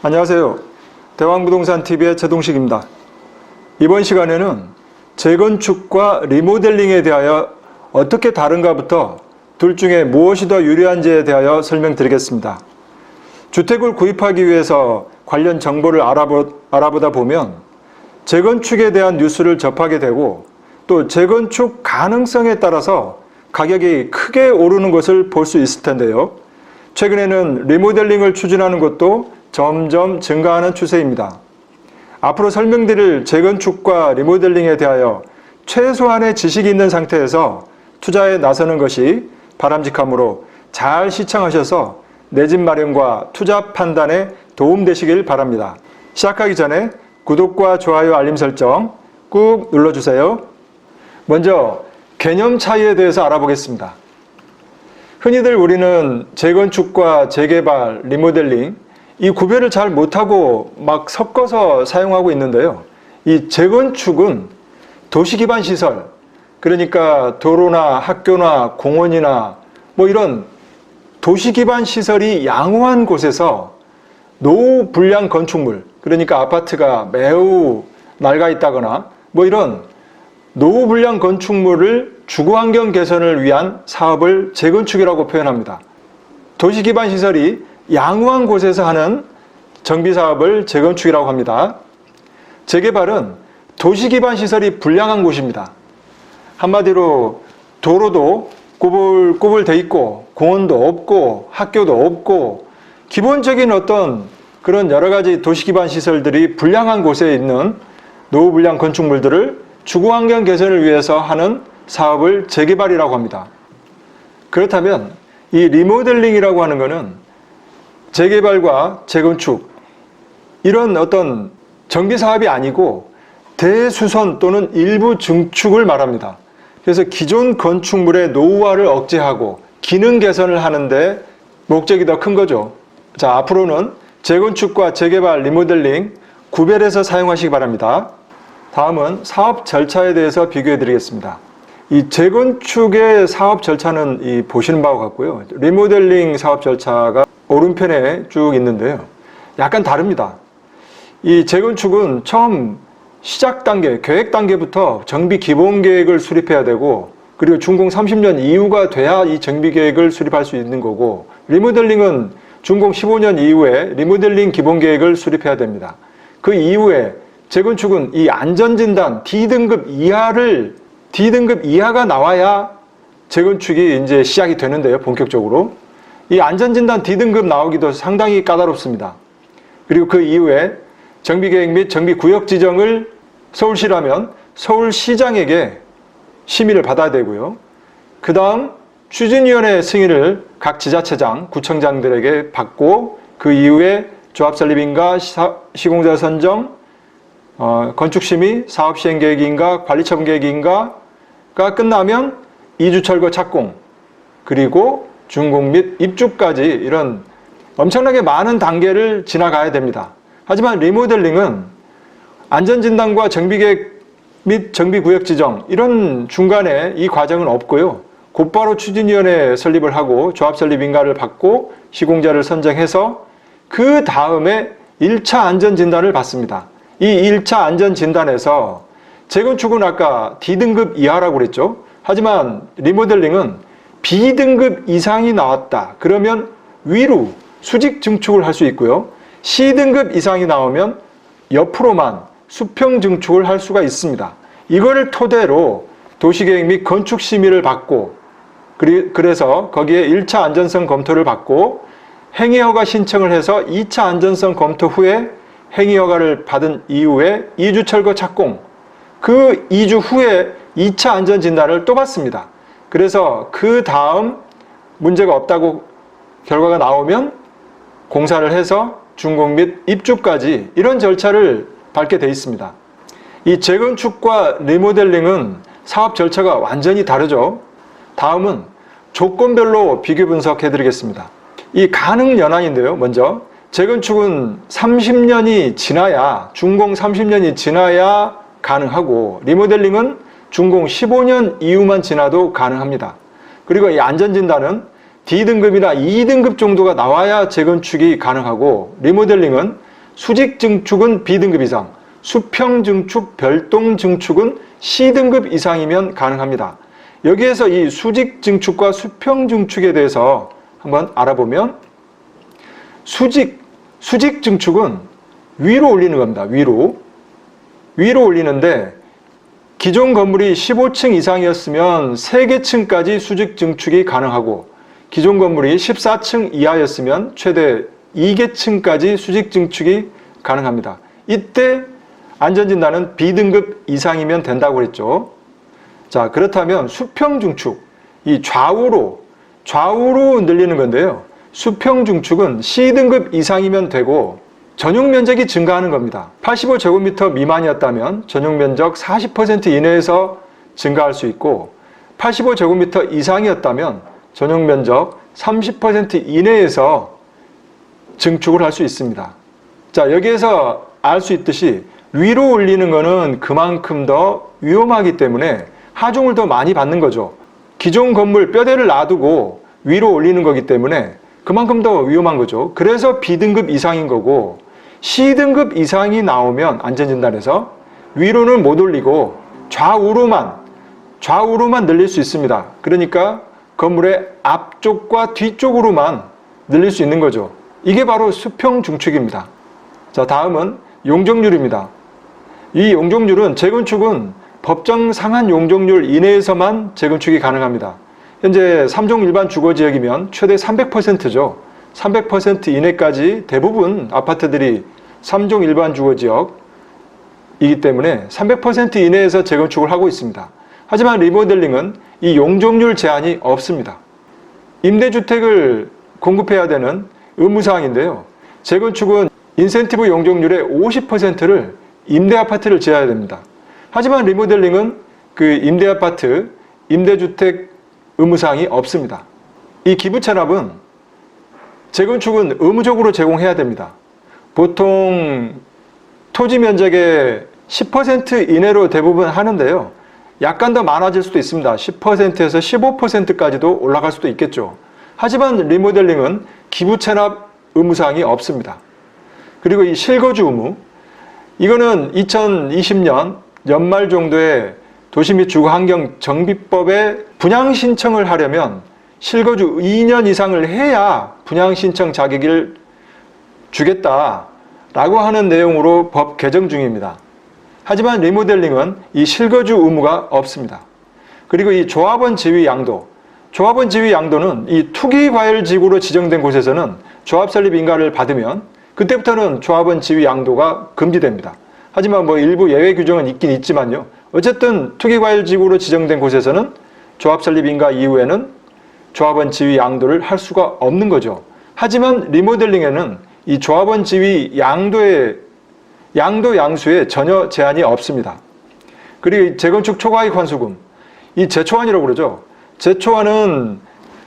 안녕하세요. 대왕부동산TV의 최동식입니다. 이번 시간에는 재건축과 리모델링에 대하여 어떻게 다른가부터 둘 중에 무엇이 더 유리한지에 대하여 설명드리겠습니다. 주택을 구입하기 위해서 관련 정보를 알아보다 보면 재건축에 대한 뉴스를 접하게 되고 또 재건축 가능성에 따라서 가격이 크게 오르는 것을 볼 수 있을 텐데요. 최근에는 리모델링을 추진하는 것도 점점 증가하는 추세입니다. 앞으로 설명드릴 재건축과 리모델링에 대하여 최소한의 지식이 있는 상태에서 투자에 나서는 것이 바람직하므로 잘 시청하셔서 내 집 마련과 투자 판단에 도움되시길 바랍니다. 시작하기 전에 구독과 좋아요, 알림 설정 꾹 눌러주세요. 먼저 개념 차이에 대해서 알아보겠습니다. 흔히들 우리는 재건축과 재개발, 리모델링 이 구별을 잘 못하고 막 섞어서 사용하고 있는데요. 이 재건축은 도시기반 시설, 그러니까 도로나 학교나 공원이나 뭐 이런 도시기반 시설이 양호한 곳에서 노후 불량 건축물, 그러니까 아파트가 매우 낡아 있다거나 뭐 이런 노후 불량 건축물을 주거환경 개선을 위한 사업을 재건축이라고 표현합니다. 도시기반 시설이 양호한 곳에서 하는 정비사업을 재건축이라고 합니다. 재개발은 도시기반 시설이 불량한 곳입니다. 한마디로 도로도 꾸불꾸불 돼 있고 공원도 없고 학교도 없고 기본적인 어떤 그런 여러 가지 도시기반 시설들이 불량한 곳에 있는 노후 불량 건축물들을 주거환경 개선을 위해서 하는 사업을 재개발이라고 합니다. 그렇다면 이 리모델링이라고 하는 것은 재개발과 재건축 이런 어떤 정비사업이 아니고 대수선 또는 일부 증축을 말합니다. 그래서 기존 건축물의 노후화를 억제하고 기능 개선을 하는데 목적이 더 큰 거죠. 자, 앞으로는 재건축과 재개발, 리모델링 구별해서 사용하시기 바랍니다. 다음은 사업 절차에 대해서 비교해 드리겠습니다. 이 재건축의 사업 절차는 보시는 바와 같고요. 리모델링 사업 절차가 오른편에 쭉 있는데요. 약간 다릅니다. 이 재건축은 처음 시작 단계, 계획 단계부터 정비 기본 계획을 수립해야 되고 그리고 준공 30년 이후가 돼야 이 정비 계획을 수립할 수 있는 거고 리모델링은 준공 15년 이후에 리모델링 기본 계획을 수립해야 됩니다. 그 이후에 재건축은 이 안전진단 D등급 이하가 나와야 재건축이 이제 시작이 되는데요. 본격적으로. 이 안전진단 D등급 나오기도 상당히 까다롭습니다. 그리고 그 이후에 정비계획 및 정비구역 지정을 서울시라면 서울시장에게 심의를 받아야 되고요. 그 다음 추진위원회 승인을 각 지자체장, 구청장들에게 받고 그 이후에 조합설립인가 시공자 선정, 건축심의, 사업시행계획인가 관리처분계획인가가 끝나면 이주철거 착공, 그리고 준공 및 입주까지 이런 엄청나게 많은 단계를 지나가야 됩니다. 하지만 리모델링은 안전진단과 정비계획 및 정비구역 지정 이런 중간에 이 과정은 없고요. 곧바로 추진위원회 설립을 하고 조합설립인가를 받고 시공자를 선정해서 그 다음에 1차 안전진단을 받습니다. 이 1차 안전진단에서 재건축은 아까 D등급 이하라고 그랬죠. 하지만 리모델링은 B등급 이상이 나왔다. 그러면 위로 수직 증축을 할 수 있고요. C등급 이상이 나오면 옆으로만 수평 증축을 할 수가 있습니다. 이거를 토대로 도시계획 및 건축 심의를 받고 그래서 거기에 1차 안전성 검토를 받고 행위허가 신청을 해서 2차 안전성 검토 후에 행위허가를 받은 이후에 이주철거 착공, 그 2주 후에 2차 안전진단을 또 받습니다. 그래서 그 다음 문제가 없다고 결과가 나오면 공사를 해서 준공 및 입주까지 이런 절차를 밟게 돼 있습니다. 이 재건축과 리모델링은 사업 절차가 완전히 다르죠. 다음은 조건별로 비교 분석해 드리겠습니다. 이 가능 연한인데요. 먼저 재건축은 30년이 지나야, 준공 30년이 지나야 가능하고 리모델링은 준공 15년 이후만 지나도 가능합니다. 그리고 이 안전진단은 D등급이나 E등급 정도가 나와야 재건축이 가능하고 리모델링은 수직 증축은 B등급 이상, 수평 증축, 별동 증축은 C등급 이상이면 가능합니다. 여기에서 이 수직 증축과 수평 증축에 대해서 한번 알아보면 수직 증축은 위로 올리는 겁니다. 위로 올리는데 기존 건물이 15층 이상이었으면 3개 층까지 수직 증축이 가능하고 기존 건물이 14층 이하였으면 최대 2개 층까지 수직 증축이 가능합니다. 이때 안전진단은 B등급 이상이면 된다고 그랬죠. 자, 그렇다면 수평 증축, 이 좌우로 늘리는 건데요. 수평 증축은 C등급 이상이면 되고 전용 면적이 증가하는 겁니다. 85제곱미터 미만이었다면 전용 면적 40% 이내에서 증가할 수 있고 85제곱미터 이상이었다면 전용 면적 30% 이내에서 증축을 할 수 있습니다. 자, 여기에서 알 수 있듯이 위로 올리는 것은 그만큼 더 위험하기 때문에 하중을 더 많이 받는 거죠. 기존 건물 뼈대를 놔두고 위로 올리는 거기 때문에 그만큼 더 위험한 거죠. 그래서 B등급 이상인 거고 C등급 이상이 나오면 안전진단에서 위로는 못 올리고 좌우로만 늘릴 수 있습니다. 그러니까 건물의 앞쪽과 뒤쪽으로만 늘릴 수 있는 거죠. 이게 바로 수평 증축입니다. 자, 다음은 용적률입니다. 이 용적률은 재건축은 법정 상한 용적률 이내에서만 재건축이 가능합니다. 현재 3종 일반 주거지역이면 최대 300%죠. 300% 이내까지 대부분 아파트들이 3종 일반 주거지역이기 때문에 300% 이내에서 재건축을 하고 있습니다. 하지만 리모델링은 이 용적률 제한이 없습니다. 임대주택을 공급해야 되는 의무사항인데요. 재건축은 인센티브 용적률의 50%를 임대아파트를 지어야 됩니다. 하지만 리모델링은 그 임대아파트, 임대주택 의무사항이 없습니다. 이 기부채납은 재건축은 의무적으로 제공해야 됩니다. 보통 토지 면적의 10% 이내로 대부분 하는데요. 약간 더 많아질 수도 있습니다. 10%에서 15%까지도 올라갈 수도 있겠죠. 하지만 리모델링은 기부채납 의무사항이 없습니다. 그리고 이 실거주 의무, 이거는 2020년 연말 정도에 도시 및 주거환경정비법에 분양 신청을 하려면 실거주 2년 이상을 해야 분양 신청 자격을 주겠다라고 하는 내용으로 법 개정 중입니다. 하지만 리모델링은 이 실거주 의무가 없습니다. 그리고 이 조합원 지위 양도는 이 투기과열지구로 지정된 곳에서는 조합 설립 인가를 받으면 그때부터는 조합원 지위 양도가 금지됩니다. 하지만 일부 예외 규정은 있긴 있지만요. 어쨌든 투기과열지구로 지정된 곳에서는 조합 설립 인가 이후에는 조합원 지위 양도를 할 수가 없는 거죠. 하지만 리모델링에는 이 조합원 지위 양도 양수에 전혀 제한이 없습니다. 그리고 재건축 초과이익 환수금, 이 제초안이라고 그러죠. 제초안은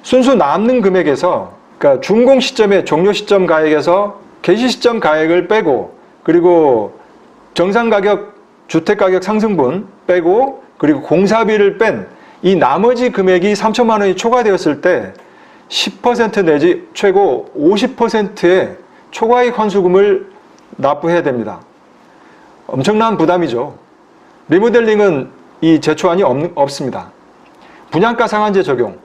순수 남는 금액에서, 그러니까 준공 시점에 종료 시점 가액에서 개시 시점 가액을 빼고, 그리고 정상가격, 주택가격 상승분 빼고, 그리고 공사비를 뺀 이 나머지 금액이 3천만 원이 초과되었을 때 10% 내지 최고 50%의 초과이익 환수금을 납부해야 됩니다. 엄청난 부담이죠. 리모델링은 이 제초안이 없습니다. 분양가 상한제 적용,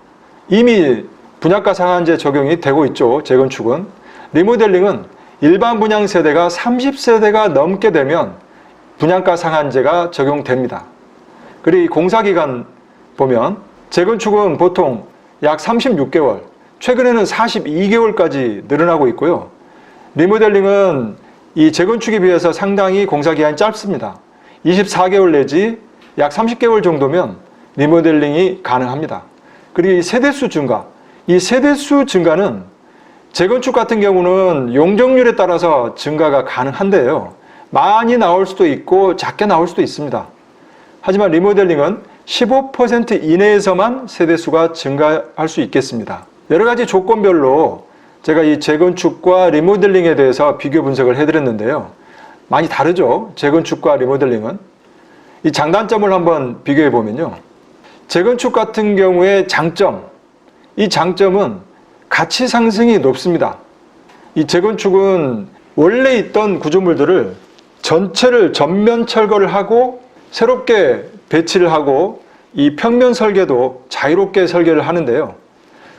이미 분양가 상한제 적용이 되고 있죠. 재건축은. 리모델링은 일반 분양 세대가 30세대가 넘게 되면 분양가 상한제가 적용됩니다. 그리고 이 공사기간 보면 재건축은 보통 약 36개월, 최근에는 42개월까지 늘어나고 있고요. 리모델링은 이 재건축에 비해서 상당히 공사기간이 짧습니다. 24개월 내지 약 30개월 정도면 리모델링이 가능합니다. 그리고 이 세대수 증가, 이 세대수 증가는 재건축 같은 경우는 용적률에 따라서 증가가 가능한데요. 많이 나올 수도 있고 작게 나올 수도 있습니다. 하지만 리모델링은 15% 이내에서만 세대수가 증가할 수 있겠습니다. 여러 가지 조건별로 제가 이 재건축과 리모델링에 대해서 비교 분석을 해드렸는데요. 많이 다르죠? 재건축과 리모델링은. 이 장단점을 한번 비교해 보면요. 재건축 같은 경우에 장점, 이 장점은 가치 상승이 높습니다. 이 재건축은 원래 있던 구조물들을 전체를 전면 철거를 하고 새롭게 배치를 하고 이 평면 설계도 자유롭게 설계를 하는데요.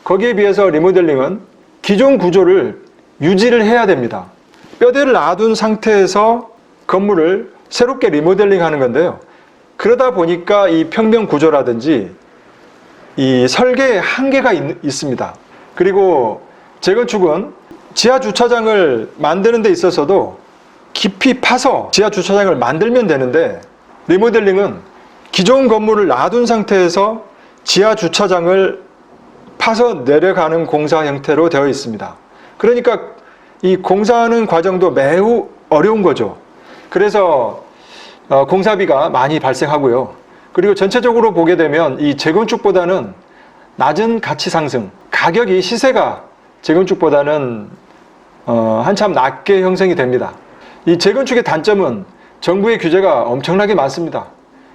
거기에 비해서 리모델링은 기존 구조를 유지를 해야 됩니다. 뼈대를 놔둔 상태에서 건물을 새롭게 리모델링 하는 건데요. 그러다 보니까 이 평면 구조라든지 이 설계에 한계가 있습니다. 그리고 재건축은 지하 주차장을 만드는 데 있어서도 깊이 파서 지하 주차장을 만들면 되는데, 리모델링은 기존 건물을 놔둔 상태에서 지하 주차장을 파서 내려가는 공사 형태로 되어 있습니다. 그러니까 이 공사하는 과정도 매우 어려운 거죠. 그래서 공사비가 많이 발생하고요. 그리고 전체적으로 보게 되면 이 재건축보다는 낮은 가치 상승, 가격이 시세가 재건축보다는 한참 낮게 형성이 됩니다. 이 재건축의 단점은 정부의 규제가 엄청나게 많습니다.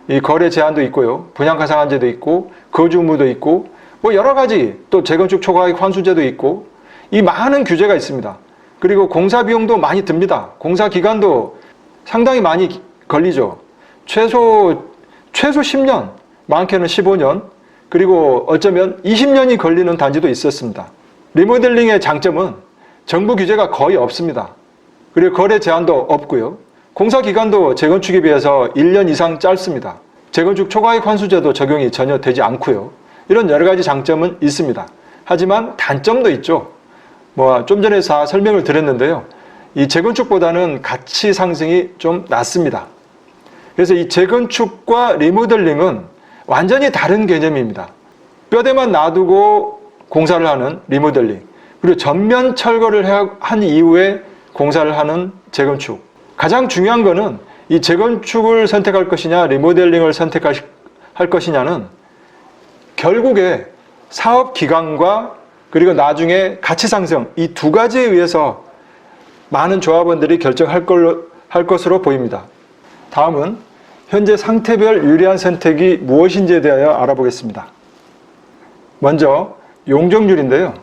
이 거래 제한도 있고요, 분양가 상한제도 있고, 거주 의무도 있고, 뭐 여러 가지, 또 재건축 초과이익 환수제도 있고, 이 많은 규제가 있습니다. 그리고 공사 비용도 많이 듭니다. 공사 기간도 상당히 많이 걸리죠. 최소 10년, 많게는 15년, 그리고 어쩌면 20년이 걸리는 단지도 있었습니다. 리모델링의 장점은 정부 규제가 거의 없습니다. 그리고 거래 제한도 없고요. 공사 기간도 재건축에 비해서 1년 이상 짧습니다. 재건축 초과이익 환수제도 적용이 전혀 되지 않고요. 이런 여러 가지 장점은 있습니다. 하지만 단점도 있죠. 좀 전에 다 설명을 드렸는데요. 이 재건축보다는 가치 상승이 좀 낮습니다. 그래서 이 재건축과 리모델링은 완전히 다른 개념입니다. 뼈대만 놔두고 공사를 하는 리모델링, 그리고 전면 철거를 한 이후에 공사를 하는 재건축. 가장 중요한 거는 이 재건축을 선택할 것이냐 리모델링을 선택할 것이냐는 결국에 사업 기간과 그리고 나중에 가치 상승, 이 두 가지에 의해서 많은 조합원들이 결정할 것으로 보입니다. 다음은 현재 상태별 유리한 선택이 무엇인지에 대하여 알아보겠습니다. 먼저 용적률인데요.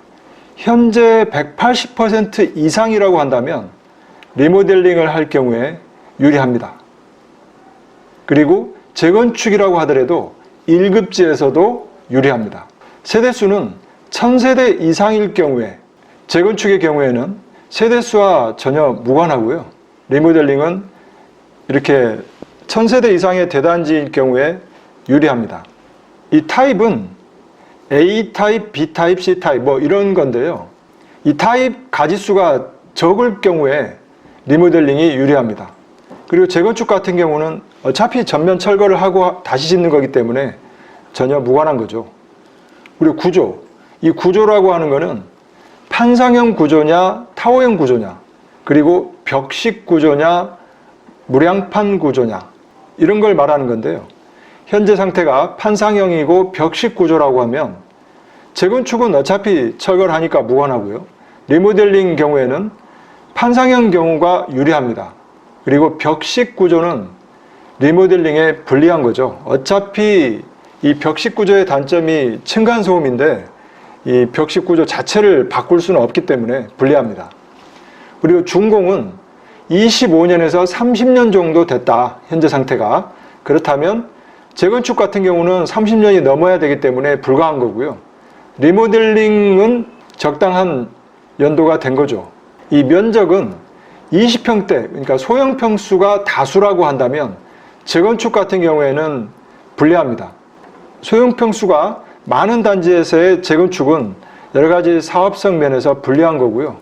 현재 180% 이상이라고 한다면 리모델링을 할 경우에 유리합니다. 그리고 재건축이라고 하더라도 1급지에서도 유리합니다. 세대수는 1000세대 이상일 경우에, 재건축의 경우에는 세대수와 전혀 무관하고요. 리모델링은 이렇게 1000세대 이상의 대단지일 경우에 유리합니다. 이 타입은 A 타입, B 타입, C 타입 이런 건데요. 이 타입 가지수가 적을 경우에 리모델링이 유리합니다. 그리고 재건축 같은 경우는 어차피 전면 철거를 하고 다시 짓는 거기 때문에 전혀 무관한 거죠. 그리고 구조, 이 구조라고 하는 거는 판상형 구조냐 타워형 구조냐, 그리고 벽식 구조냐 무량판 구조냐, 이런 걸 말하는 건데요. 현재 상태가 판상형이고 벽식 구조라고 하면 재건축은 어차피 철거를 하니까 무관하고요. 리모델링 경우에는 판상형 경우가 유리합니다. 그리고 벽식 구조는 리모델링에 불리한 거죠. 어차피 이 벽식 구조의 단점이 층간소음인데 이 벽식 구조 자체를 바꿀 수는 없기 때문에 불리합니다. 그리고 준공은 25년에서 30년 정도 됐다, 현재 상태가. 그렇다면 재건축 같은 경우는 30년이 넘어야 되기 때문에 불가한 거고요. 리모델링은 적당한 연도가 된 거죠. 이 면적은 20평대, 그러니까 소형 평수가 다수라고 한다면 재건축 같은 경우에는 불리합니다. 소형 평수가 많은 단지에서의 재건축은 여러 가지 사업성 면에서 불리한 거고요.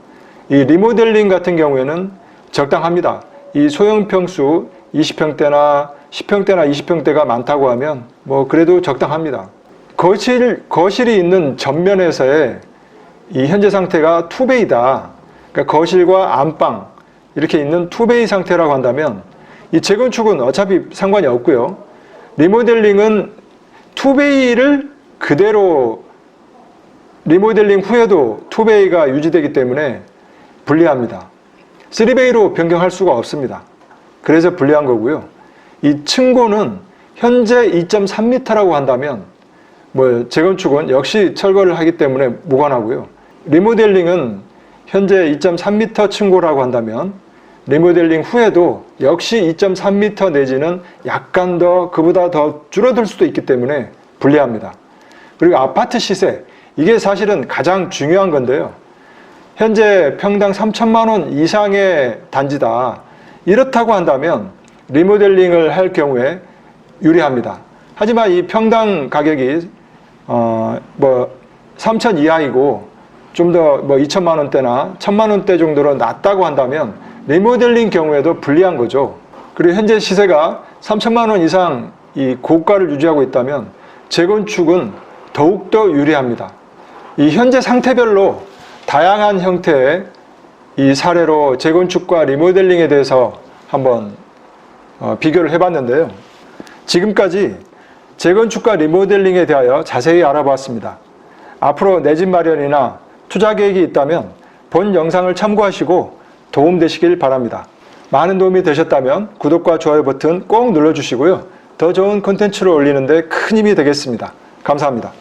이 리모델링 같은 경우에는 적당합니다. 이 소형 평수 20평대나 10평대나 20평대가 많다고 하면 그래도 적당합니다. 거실이 있는 전면에서의 이 현재 상태가 투베이다. 그러니까 거실과 안방 이렇게 있는 투베이 상태라고 한다면 이 재건축은 어차피 상관이 없고요. 리모델링은 투베이를 그대로 리모델링 후에도 투베이가 유지되기 때문에 불리합니다. 3베이로 변경할 수가 없습니다. 그래서 불리한 거고요. 이 층고는 현재 2.3m라고 한다면 재건축은 역시 철거를 하기 때문에 무관하고요. 리모델링은 현재 2.3m 층고라고 한다면 리모델링 후에도 역시 2.3m 내지는 약간 더 그보다 더 줄어들 수도 있기 때문에 불리합니다. 그리고 아파트 시세, 이게 사실은 가장 중요한 건데요. 현재 평당 3천만 원 이상의 단지다. 이렇다고 한다면 리모델링을 할 경우에 유리합니다. 하지만 이 평당 가격이 3천 이하이고 좀 더 2천만 원대나 1천만 원대 정도로 낮다고 한다면 리모델링 경우에도 불리한 거죠. 그리고 현재 시세가 3천만 원 이상 이 고가를 유지하고 있다면 재건축은 더욱더 유리합니다. 이 현재 상태별로 다양한 형태의 이 사례로 재건축과 리모델링에 대해서 한번 비교를 해봤는데요. 지금까지 재건축과 리모델링에 대하여 자세히 알아보았습니다. 앞으로 내 집 마련이나 투자 계획이 있다면 본 영상을 참고하시고 도움되시길 바랍니다. 많은 도움이 되셨다면 구독과 좋아요 버튼 꼭 눌러주시고요. 더 좋은 콘텐츠를 올리는 데 큰 힘이 되겠습니다. 감사합니다.